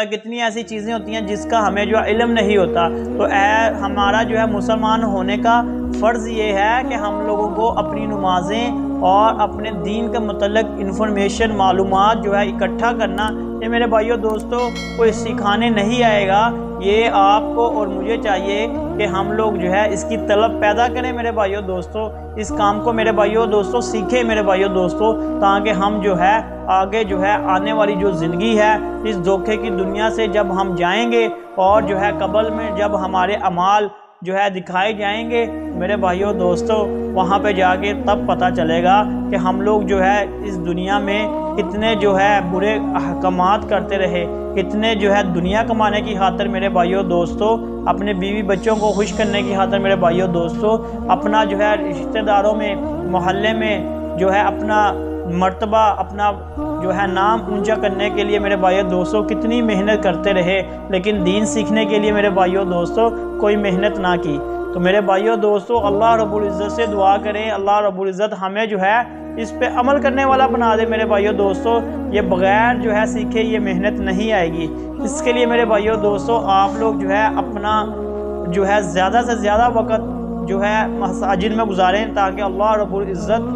کتنی ایسی چیزیں ہوتی ہیں جس کا ہمیں جو علم نہیں ہوتا، تو ہمارا جو ہے مسلمان ہونے کا فرض یہ ہے کہ ہم لوگوں کو اپنی نمازیں اور اپنے دین کے متعلق انفارمیشن معلومات جو ہے اکٹھا کرنا، یہ میرے بھائیوں دوستوں کوئی سکھانے نہیں آئے گا، یہ آپ کو اور مجھے چاہیے کہ ہم لوگ جو ہے اس کی طلب پیدا کریں میرے بھائیوں دوستوں، اس کام کو میرے بھائیوں دوستوں سیکھیں میرے بھائیوں دوستوں، تاکہ ہم جو ہے آگے جو ہے آنے والی جو زندگی ہے اس دھوکے کی دنیا سے جب ہم جائیں گے اور جو ہے قبر میں جب ہمارے اعمال جو ہے دکھائے جائیں گے میرے بھائیوں دوستوں، وہاں پہ جا کے تب پتہ چلے گا کہ ہم لوگ جو ہے اس دنیا میں کتنے جو ہے برے احکامات کرتے رہے، کتنے جو ہے دنیا کمانے کی خاطر میرے بھائیوں دوستوں، اپنے بیوی بچوں کو خوش کرنے کی خاطر میرے بھائیوں دوستوں، اپنا جو ہے رشتہ داروں میں محلے میں جو ہے اپنا مرتبہ اپنا جو ہے نام اونچا کرنے کے لیے میرے بھائیوں دوستوں کتنی محنت کرتے رہے، لیکن دین سیکھنے کے لیے میرے بھائیوں دوستوں کوئی محنت نہ کی۔ تو میرے بھائیوں دوستوں اللہ رب العزت سے دعا کریں، اللہ رب العزت ہمیں جو ہے اس پہ عمل کرنے والا بنا دے میرے بھائیوں دوستوں، یہ بغیر جو ہے سیکھے یہ محنت نہیں آئے گی۔ اس کے لیے میرے بھائیوں دوستوں آپ لوگ جو ہے اپنا جو ہے زیادہ سے زیادہ وقت جو ہے مساجد میں گزاریں، تاکہ اللہ رب العزت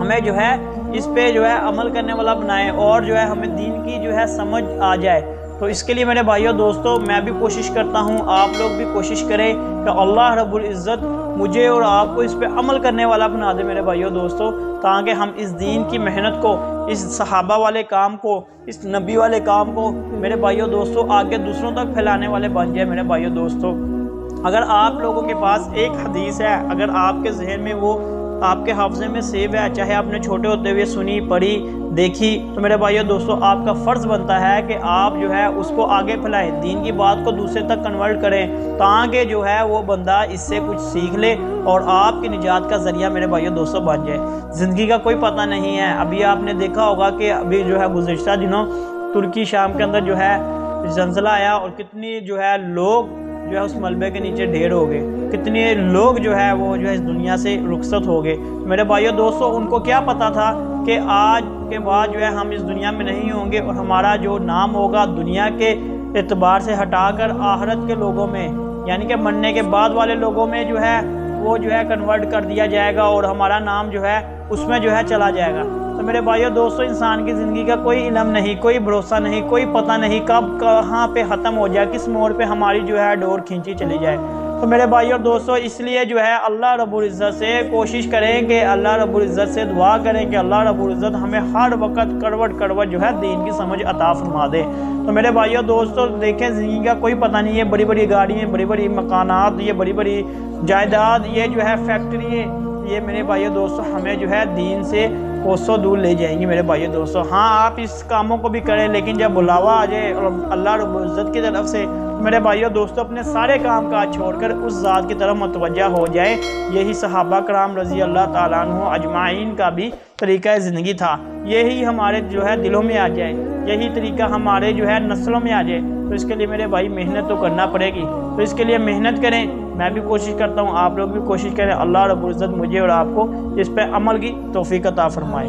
ہمیں جو ہے اس پہ جو ہے عمل کرنے والا بنائے اور جو ہے ہمیں دین کی جو ہے سمجھ آ جائے۔ تو اس کے لیے میرے بھائیوں دوستوں میں بھی کوشش کرتا ہوں، آپ لوگ بھی کوشش کریں کہ اللہ رب العزت مجھے اور آپ کو اس پہ عمل کرنے والا بنا دے میرے بھائیوں دوستوں، تاکہ ہم اس دین کی محنت کو، اس صحابہ والے کام کو، اس نبی والے کام کو میرے بھائیوں دوستوں آگے دوسروں تک پھیلانے والے بن جائے میرے بھائیوں دوستوں۔ اگر آپ لوگوں کے پاس ایک حدیث ہے، اگر آپ کے ذہن میں وہ آپ کے حافظے میں سیو ہے، چاہے آپ نے چھوٹے ہوتے ہوئے سنی پڑھی دیکھی، تو میرے بھائیوں دوستوں آپ کا فرض بنتا ہے کہ آپ جو ہے اس کو آگے پھیلائیں، دین کی بات کو دوسرے تک کنورٹ کریں، تاکہ جو ہے وہ بندہ اس سے کچھ سیکھ لے اور آپ کی نجات کا ذریعہ میرے بھائیوں دوستوں بن جائے۔ زندگی کا کوئی پتہ نہیں ہے، ابھی آپ نے دیکھا ہوگا کہ ابھی جو ہے گزشتہ دنوں ترکی شام کے اندر جو ہے زلزلہ آیا اور کتنی جو ہے لوگ جو ہے اس ملبے کے نیچے ڈھیر ہو گئے، کتنے لوگ جو ہے وہ جو ہے اس دنیا سے رخصت ہو گئے۔ میرے بھائیوں دوستوں ان کو کیا پتا تھا کہ آج کے بعد جو ہے ہم اس دنیا میں نہیں ہوں گے اور ہمارا جو نام ہوگا دنیا کے اعتبار سے ہٹا کر آخرت کے لوگوں میں، یعنی کہ مرنے کے بعد والے لوگوں میں جو ہے وہ جو ہے کنورٹ کر دیا جائے گا اور ہمارا نام جو ہے اس میں جو ہے چلا جائے گا۔ تو میرے بھائیوں دوستوں انسان کی زندگی کا کوئی علم نہیں، کوئی بھروسہ نہیں، کوئی پتہ نہیں کب کہاں پہ ختم ہو جائے، کس موڑ پہ ہماری جو ہے ڈور کھینچی چلی جائے۔ تو میرے بھائیوں دوستوں اس لیے جو ہے اللہ رب العزت سے کوشش کریں کہ اللہ رب العزت سے دعا کریں کہ اللہ رب العزت ہمیں ہر وقت کڑوٹ کڑوٹ جو ہے دین کی سمجھ عطا فرما دے۔ تو میرے بھائیوں دوستوں دیکھیں زندگی کا کوئی پتہ نہیں ہے، بڑی بڑی گاڑیاں، بڑی بڑی مکانات، یہ بڑی بڑی جائیداد، یہ جو ہے فیکٹری، یہ میرے بھائیوں دوستوں ہمیں جو ہے دین سے کوسوں دور لے جائیں گی میرے بھائیوں دوستوں۔ ہاں آپ اس کاموں کو بھی کریں، لیکن جب بلاوا آ جائے اور اللہ رب العزت کی طرف سے میرے بھائیوں دوستوں اپنے سارے کام کاج چھوڑ کر اس ذات کی طرف متوجہ ہو جائے۔ یہی صحابہ کرام رضی اللہ تعالیٰ عنہ اجمعین کا بھی طریقہ زندگی تھا، یہی ہمارے جو ہے دلوں میں آ جائے، یہی طریقہ ہمارے جو ہے نسلوں میں آ جائے۔ تو اس کے لیے میرے بھائی محنت تو کرنا پڑے گی، تو اس کے لیے محنت کریں، میں بھی کوشش کرتا ہوں، آپ لوگ بھی کوشش کریں، اللہ رب العزت مجھے اور آپ کو اس پہ عمل کی توفیق عطا فرمائے۔